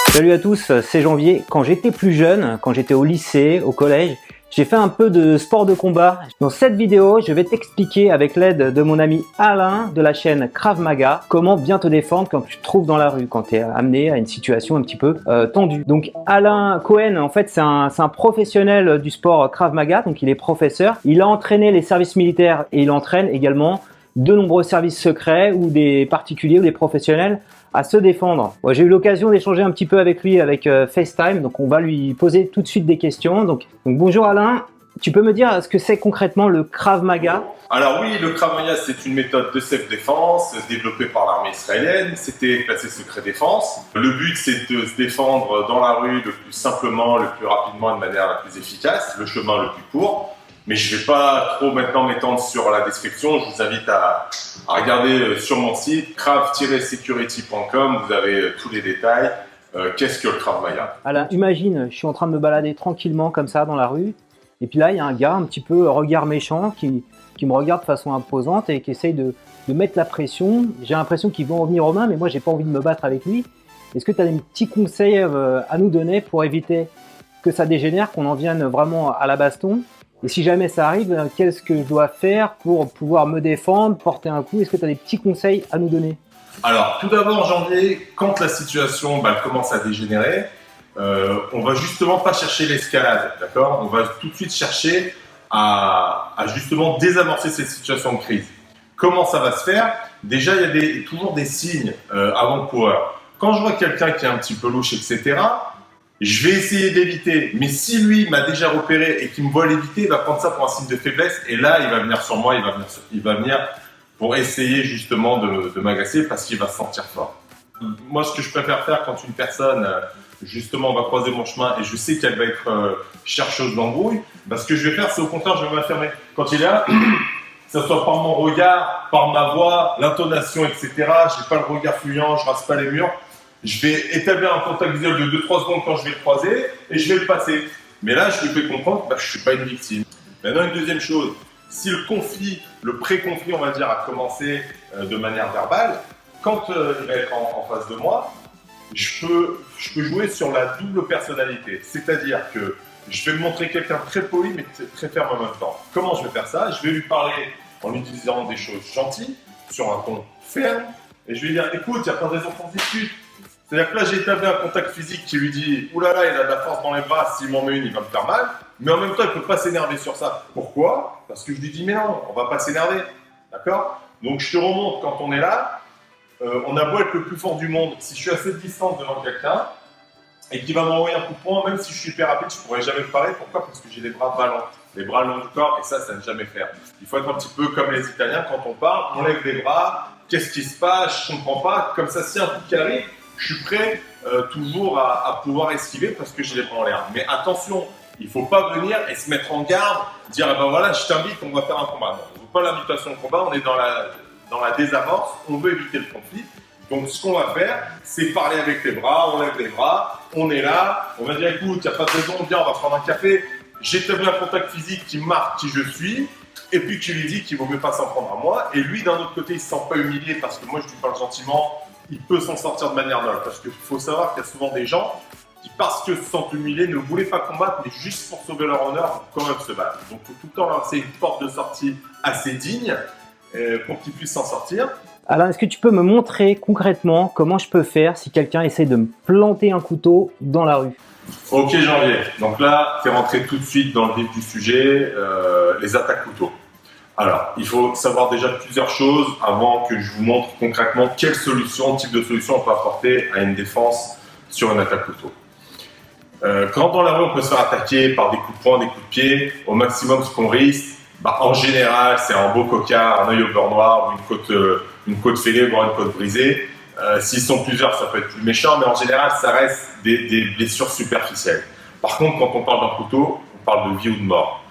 Salut à tous, c'est Janvier. Quand j'étais plus jeune, quand j'étais au lycée, au collège, j'ai fait un peu de sport de combat. Dans cette vidéo, je vais t'expliquer avec l'aide de mon ami Alain de la chaîne Krav Maga comment bien te défendre quand tu te trouves dans la rue, quand tu es amené à une situation un petit peu tendue. Donc Alain Cohen, en fait, c'est un professionnel du sport Krav Maga, donc il est professeur. Il a entraîné les services militaires et il entraîne également de nombreux services secrets ou des particuliers ou des professionnels à se défendre. Moi, j'ai eu l'occasion d'échanger un petit peu avec lui avec FaceTime, donc on va lui poser tout de suite des questions. Donc bonjour Alain, tu peux me dire ce que c'est concrètement le Krav Maga? Alors oui, le Krav Maga, c'est une méthode de self-défense développée par l'armée israélienne. C'était classé secret défense. Le but, c'est de se défendre dans la rue le plus simplement, le plus rapidement, de manière la plus efficace, le chemin le plus court. Mais je ne vais pas trop maintenant m'étendre sur la description. Je vous invite à regarder sur mon site krav-security.com. Vous avez tous les détails. Qu'est-ce que le Krav Maga? Alain, imagine, je suis en train de me balader tranquillement comme ça dans la rue. Et puis là, il y a un gars un petit peu regard méchant qui me regarde de façon imposante et qui essaye de mettre la pression. J'ai l'impression qu'il veut en venir aux mains, mais moi, j'ai pas envie de me battre avec lui. Est-ce que tu as des petits conseils à nous donner pour éviter que ça dégénère, qu'on en vienne vraiment à la baston? Et si jamais ça arrive, qu'est-ce que je dois faire pour pouvoir me défendre, porter un coup? Est-ce que tu as des petits conseils à nous donner? Alors, tout d'abord, Janvier, quand la situation commence à dégénérer, on va justement pas chercher l'escalade, d'accord? On va tout de suite chercher à justement désamorcer cette situation de crise. Comment ça va se faire? Déjà, il y a toujours des signes avant-coureurs. Quand je vois quelqu'un qui est un petit peu louche, etc., je vais essayer d'éviter. Mais si lui m'a déjà repéré et qu'il me voit l'éviter, il va prendre ça pour un signe de faiblesse. Et là, il va venir sur moi, il va venir pour essayer justement de m'agacer parce qu'il va se sentir fort. Moi, ce que je préfère faire quand une personne justement va croiser mon chemin et je sais qu'elle va être chercheuse d'embrouille, ce que je vais faire, c'est au contraire, je vais m'affirmer. Quand il est là, que ce soit par mon regard, par ma voix, l'intonation, etc. Je n'ai pas le regard fuyant, je rase pas les murs. Je vais établir un contact visuel de 2-3 secondes quand je vais le croiser et je vais le passer. Mais là, je lui fais comprendre que je ne suis pas une victime. Maintenant, une deuxième chose, si le conflit, le pré-conflit, on va dire, a commencé de manière verbale, quand il va être en face de moi, je peux jouer sur la double personnalité. C'est-à-dire que je vais me montrer quelqu'un très poli mais très ferme en même temps. Comment je vais faire ça? Je vais lui parler en utilisant des choses gentilles, sur un ton ferme, et je vais lui dire, écoute, il n'y a pas de raison qu'on discute. C'est-à-dire que là, j'ai établi un contact physique qui lui dit « Oulala, il a de la force dans les bras, s'il m'en met une, il va me faire mal. » Mais en même temps, il ne peut pas s'énerver sur ça. Pourquoi? Parce que je lui dis « Mais non, on ne va pas s'énerver. » D'accord? Donc, je te remonte quand on est là. On a beau être le plus fort du monde. Si je suis à cette distance devant quelqu'un et qu'il va m'envoyer un coup de poing, même si je suis hyper rapide, je ne pourrai jamais le parer. Pourquoi? Parce que j'ai les bras ballants, les bras longs du corps, et ça ne jamais faire. Il faut être un petit peu comme les Italiens. Quand on parle, on lève les bras. Qu'est-ce qui se passe? Je ne comprends pas. Comme ça, si un coup qui arrive, je suis prêt toujours à pouvoir esquiver parce que j'ai les bras en l'air. Mais attention, il ne faut pas venir et se mettre en garde, dire voilà, je t'invite, on va faire un combat. Non, on ne veut pas l'invitation au combat, on est dans la désamorce, on veut éviter le conflit. Donc ce qu'on va faire, c'est parler avec les bras, on lève les bras, on est là, on va dire écoute, il n'y a pas de raison, viens, on va prendre un café. J'établis un contact physique qui marque qui je suis, et puis tu lui dis qu'il vaut mieux pas s'en prendre à moi. Et lui, d'un autre côté, il ne se sent pas humilié parce que moi, je lui parle gentiment. Il peut s'en sortir de manière noble. Parce qu'il faut savoir qu'il y a souvent des gens qui, parce qu'ils se sentent humiliés, ne voulaient pas combattre, mais juste pour sauver leur honneur, vont quand même se battre. Donc, il faut tout le temps lancer une porte de sortie assez digne pour qu'ils puissent s'en sortir. Alain, est-ce que tu peux me montrer concrètement comment je peux faire si quelqu'un essaie de me planter un couteau dans la rue? Ok, Janvier. Donc là, tu es rentré tout de suite dans le vif du sujet, les attaques couteaux. Alors, il faut savoir déjà plusieurs choses avant que je vous montre concrètement quelle type de solution on peut apporter à une défense sur une attaque couteau. Quand dans la rue on peut se faire attaquer par des coups de poing, des coups de pied, au maximum ce qu'on risque, en général c'est un beau cocard, un œil au beurre noir ou une côte fêlée, voire une côte brisée. S'ils sont plusieurs, ça peut être plus méchant, mais en général ça reste des blessures superficielles. Par contre, quand on parle d'un couteau, on parle de vie ou de mort.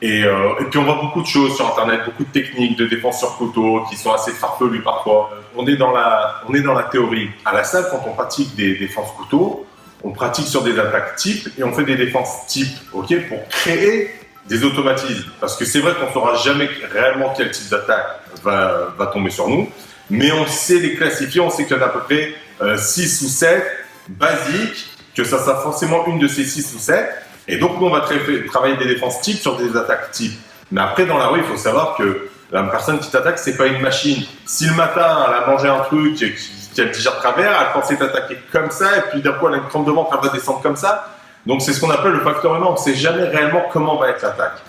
Et puis on voit beaucoup de choses sur internet, beaucoup de techniques de défense sur couteau qui sont assez farfelues parfois. On est dans la théorie. À la salle, quand on pratique des défenses couteau, on pratique sur des attaques types et on fait des défenses types, ok, pour créer des automatismes. Parce que c'est vrai qu'on ne saura jamais réellement quel type d'attaque va tomber sur nous, mais on sait les classifier, on sait qu'il y en a à peu près 6 ou 7 basique, que ça sera forcément une de ces 6 ou 7. Et donc, nous, on va travailler des défenses types sur des attaques types. Mais après, dans la rue, il faut savoir que la personne qui t'attaque, c'est pas une machine. Si le matin, elle a mangé un truc qui a le digère de travers, elle pensait t'attaquer comme ça, et puis d'un coup, elle a une crampe de ventre, elle va descendre comme ça. Donc, c'est ce qu'on appelle le facteur humain. On ne sait jamais réellement comment va être l'attaque.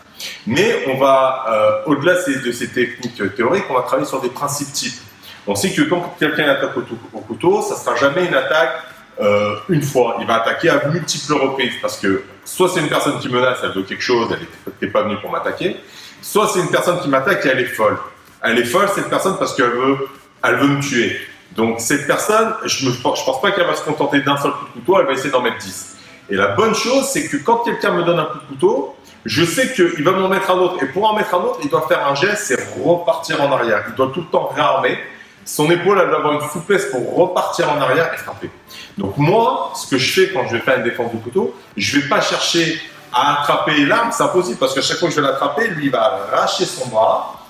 Mais on va, au-delà de ces techniques théoriques, on va travailler sur des principes types. On sait que quand quelqu'un attaque au couteau, ça ne sera jamais une attaque une fois. Il va attaquer à multiples reprises parce que soit c'est une personne qui menace, elle veut quelque chose, elle n'était pas venue pour m'attaquer, soit c'est une personne qui m'attaque et elle est folle. Elle est folle, cette personne, parce qu'elle veut me tuer. Donc cette personne, je pense pas qu'elle va se contenter d'un seul coup de couteau, elle va essayer d'en mettre 10. Et la bonne chose, c'est que quand quelqu'un me donne un coup de couteau, je sais qu'il va m'en mettre un autre. Et pour en mettre un autre, il doit faire un geste, c'est repartir en arrière. Il doit tout le temps réarmer. Son épaule, elle doit avoir une souplesse pour repartir en arrière et frapper. Donc moi, ce que je fais quand je vais faire une défense de couteau, je ne vais pas chercher à attraper l'arme, c'est impossible parce qu'à chaque fois que je vais l'attraper, lui, il va arracher son bras.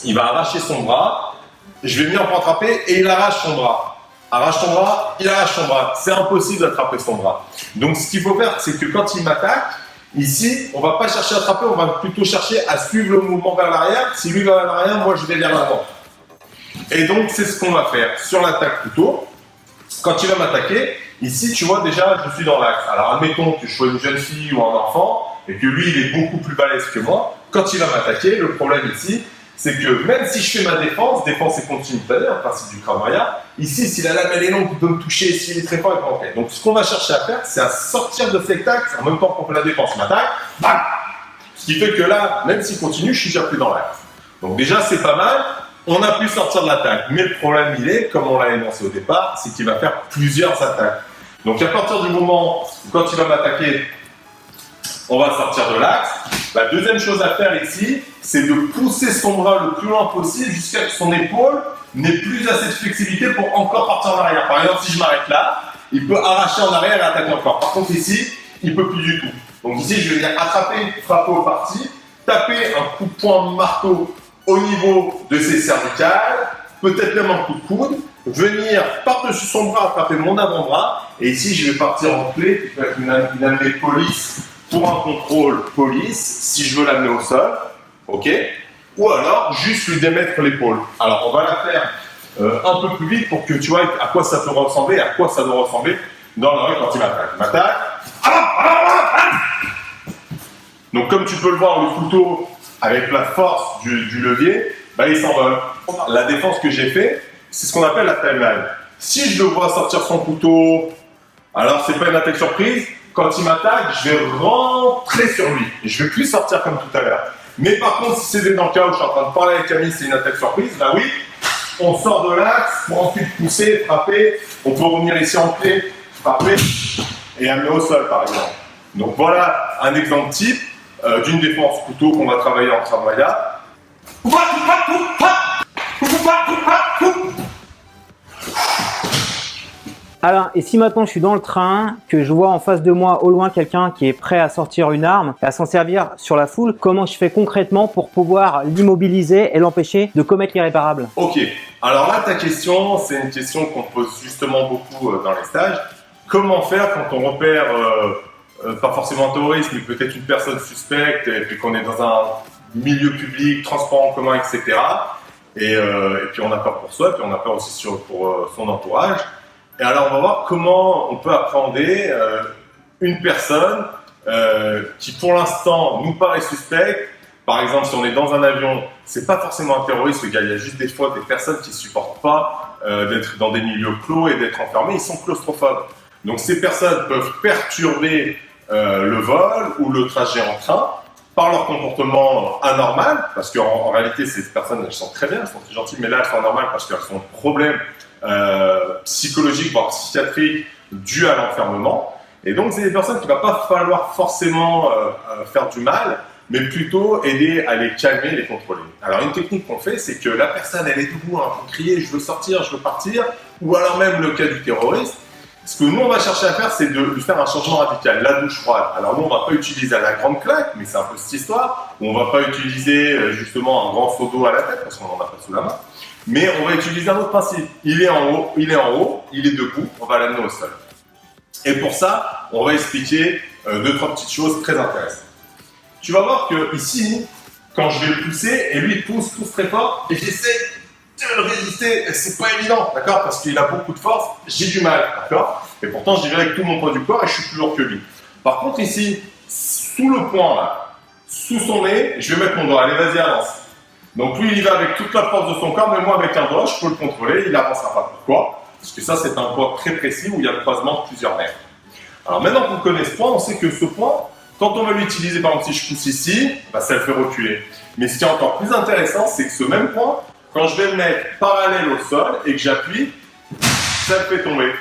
Il va arracher son bras. Je vais venir pour attraper et il arrache son bras. Arrache ton bras, il arrache son bras. C'est impossible d'attraper son bras. Donc ce qu'il faut faire, c'est que quand il m'attaque, ici, on ne va pas chercher à attraper, on va plutôt chercher à suivre le mouvement vers l'arrière. Si lui va vers l'arrière, moi je vais vers l'avant. Et donc c'est ce qu'on va faire sur l'attaque couteau. Quand il va m'attaquer, ici tu vois déjà je suis dans l'axe. Alors admettons que je sois une jeune fille ou un enfant et que lui il est beaucoup plus balèze que moi. Quand il va m'attaquer, le problème ici, c'est que même si je fais ma défense et continue, c'est-à-dire le principe du Krav Maga, ici, si la lame elle est longue, il peut me toucher, s'il est très fort, il peut rentrer. Donc ce qu'on va chercher à faire, c'est à sortir de cet axe en même temps qu'on fait la défense. Il m'attaque, bam. Ce qui fait que là, même s'il continue, je suis déjà plus dans l'axe. Donc déjà, c'est pas mal, on a pu sortir de l'attaque. Mais le problème, il est, comme on l'a énoncé au départ, c'est qu'il va faire plusieurs attaques. Donc à partir du moment où quand il va m'attaquer, on va sortir de l'axe. La deuxième chose à faire ici, c'est de pousser son bras le plus loin possible jusqu'à ce que son épaule n'ait plus assez de flexibilité pour encore partir en arrière. Par exemple, si je m'arrête là, il peut arracher en arrière et attaquer encore. Par contre, ici, il ne peut plus du tout. Donc ici, je vais venir attraper, frapper au parti, taper un coup de poing de marteau au niveau de ses cervicales, peut-être même un coup de coude, venir par-dessus son bras attraper mon avant-bras, et ici, je vais partir en clé, qui peut être une amenée police, pour un contrôle police, si je veux l'amener au sol, ok, ou alors juste lui démettre l'épaule. Alors on va la faire un peu plus vite pour que tu vois à quoi ça peut ressembler, à quoi ça doit ressembler dans la rue quand il m'attaque. Il m'attaque. Donc comme tu peux le voir, le couteau, avec la force du levier, bah, il s'envole. La défense que j'ai fait, c'est ce qu'on appelle la timeline. Si je le vois sortir son couteau, alors c'est pas une attaque surprise. Quand il m'attaque, je vais rentrer sur lui. Je ne vais plus sortir comme tout à l'heure. Mais par contre, si c'est dans le cas où je suis en train de parler avec Camille, c'est une attaque surprise, bah oui, on sort de l'axe pour ensuite pousser, frapper. On peut revenir ici en clé, frapper et amener au sol, par exemple. Donc voilà un exemple type d'une défense couteau qu'on va travailler en Krav Maga. Alain, et si maintenant je suis dans le train, que je vois en face de moi au loin quelqu'un qui est prêt à sortir une arme et à s'en servir sur la foule, comment je fais concrètement pour pouvoir l'immobiliser et l'empêcher de commettre l'irréparable? Ok, alors là ta question, c'est une question qu'on pose justement beaucoup dans les stages. Comment faire quand on repère, pas forcément un terroriste, mais peut-être une personne suspecte et puis qu'on est dans un milieu public, transport en commun, etc. Et puis on a peur pour soi, puis on a peur aussi pour son entourage. Et alors, on va voir comment on peut appréhender une personne qui, pour l'instant, nous paraît suspecte. Par exemple, si on est dans un avion, c'est pas forcément un terroriste, le gars. Il y a juste des fois des personnes qui supportent pas d'être dans des milieux clos et d'être enfermés. Ils sont claustrophobes. Donc, ces personnes peuvent perturber le vol ou le trajet en train par leur comportement anormal, parce qu'en réalité, ces personnes, elles sont très bien, elles sont très gentilles, mais là, elles sont anormales parce qu'elles ont un problème psychologique, voire psychiatrique, dû à l'enfermement. Et donc, c'est des personnes qu'il ne va pas falloir forcément faire du mal, mais plutôt aider à les calmer, les contrôler. Alors, une technique qu'on fait, c'est que la personne, elle est debout, en train de crier « je veux sortir, je veux partir », ou alors même le cas du terroriste. Ce que nous, on va chercher à faire, c'est de lui faire un changement radical, la douche froide. Alors nous, on ne va pas utiliser la grande claque, mais c'est un peu cette histoire, où on ne va pas utiliser justement un grand seau d'eau à la tête, parce qu'on n'en a pas sous la main. Mais on va utiliser un autre principe. Il est en haut, il est debout, on va l'amener au sol. Et pour ça, on va expliquer 2-3 petites choses très intéressantes. Tu vas voir que ici, quand je vais le pousser, et lui il pousse très fort, et j'essaie de résister, et c'est pas évident, d'accord, parce qu'il a beaucoup de force, j'ai du mal, d'accord. Et pourtant, j'y vais avec tout mon poids du corps et je suis plus lourd que lui. Par contre, ici, sous le poing là, sous son nez, je vais mettre mon doigt. Allez, vas-y, avance. Donc lui, il y va avec toute la force de son corps, mais moi, avec un doigt, je peux le contrôler, il n'avancera pas. Pourquoi? Parce que ça, c'est un poids très précis où il y a le croisement de plusieurs nerfs. Alors maintenant qu'on connaît ce point, on sait que ce point, quand on va l'utiliser, par exemple, si je pousse ici, bah, ça le fait reculer. Mais ce qui est encore plus intéressant, c'est que ce même point, quand je vais le mettre parallèle au sol et que j'appuie, ça le fait tomber.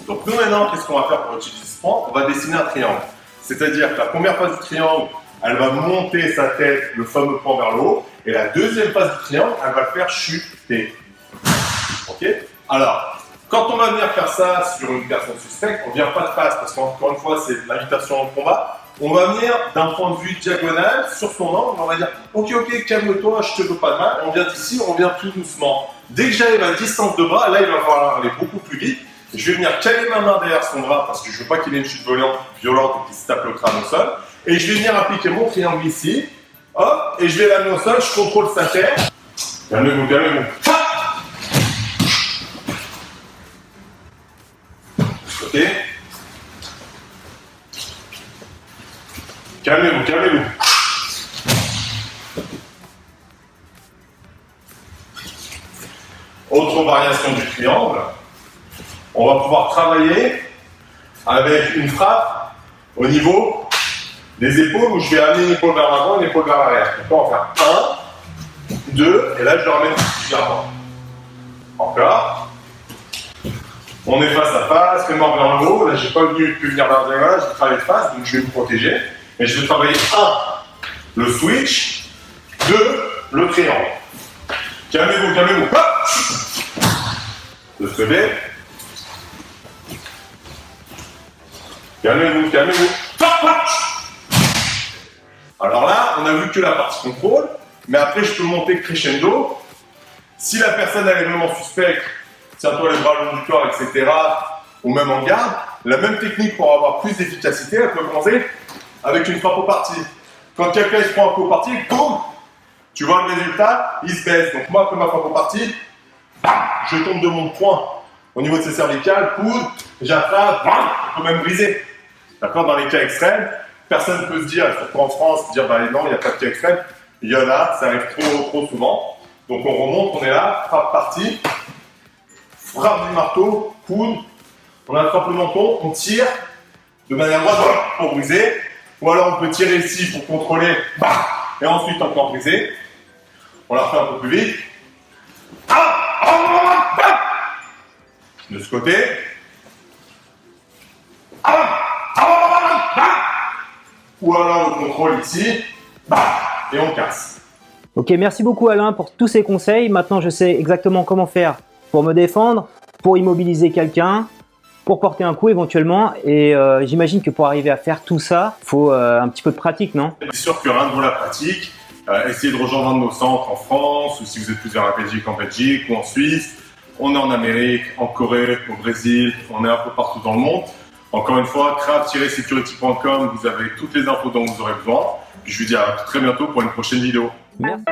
Donc nous maintenant, qu'est-ce qu'on va faire pour utiliser ce point? On va dessiner un triangle. C'est-à-dire que la première phase du triangle, elle va monter sa tête, le fameux point vers le haut, et la deuxième phase du triangle, elle va le faire chuter. Ok? Alors, quand on va venir faire ça sur une personne suspecte, on ne vient pas de face, parce qu'encore une fois, c'est l'invitation au combat. On va venir d'un point de vue diagonal, sur son angle, on va dire « Ok, calme-toi, je te veux pas de mal ». On vient d'ici, on vient tout doucement. Dès que j'arrive à distance de bras, là, il va falloir aller beaucoup plus vite. Je vais venir caler ma main derrière son bras, parce que je ne veux pas qu'il ait une chute violente et qu'il se tape le crâne au sol. Et je vais venir appliquer mon triangle ici, hop, et je vais l'amener au sol, je contrôle sa tête. Calmez-vous, calmez-vous. Ok. Calmez-vous, calmez-vous. Autre variation du triangle, on va pouvoir travailler avec une frappe au niveau des épaules où je vais amener une épaule vers l'avant et une épaule vers l'arrière. Donc on va faire 1, 2, et là je le ramène légèrement. Encore. On est face à face, les mains vers le haut. Là, j'ai pas pu venir vers là, je travaille de face, donc je vais me protéger. Et je vais travailler 1, le switch, 2, le triangle. Calmez-vous, calmez-vous. Hop, le lever. Calmez-vous, calmez-vous. Hop, hop. Alors là, on a vu que la partie contrôle, mais après, je peux monter crescendo. Si la personne elle est vraiment suspecte, tiens-toi les bras le long du corps, etc., ou même en garde, la même technique pour avoir plus d'efficacité, elle peut commencer avec une frappe au parti. Quand quelqu'un se prend un coup au parti, boum, tu vois le résultat, il se baisse. Donc moi, après ma frappe au parti, bam, je tombe de mon poing au niveau de ses cervicales, coude, j'attrape, bam, on peut même briser. D'accord? Dans les cas extrêmes, personne ne peut se dire, surtout en France, dire bah non, il n'y a pas de cas extrême. Il y en a, ça arrive trop souvent. Donc on remonte, on est là, frappe parti, frappe du marteau, coude, on attrape le menton, on tire de manière droite pour briser, ou alors on peut tirer ici pour contrôler, et ensuite encore briser. On la fait un peu plus vite. De ce côté. Ou alors on contrôle ici, et on casse. Ok, merci beaucoup Alain pour tous ces conseils. Maintenant, je sais exactement comment faire pour me défendre, pour immobiliser quelqu'un, pour porter un coup éventuellement. Et j'imagine que pour arriver à faire tout ça, il faut un petit peu de pratique, non? C'est sûr que rien de vaut la pratique. Essayez de rejoindre un de nos centres en France, ou si vous êtes plus vers la Belgique, en Belgique ou en Suisse. On est en Amérique, en Corée, au Brésil, on est un peu partout dans le monde. Encore une fois, craft-security.com, vous avez toutes les infos dont vous aurez besoin. Puis je vous dis à très bientôt pour une prochaine vidéo. Merci.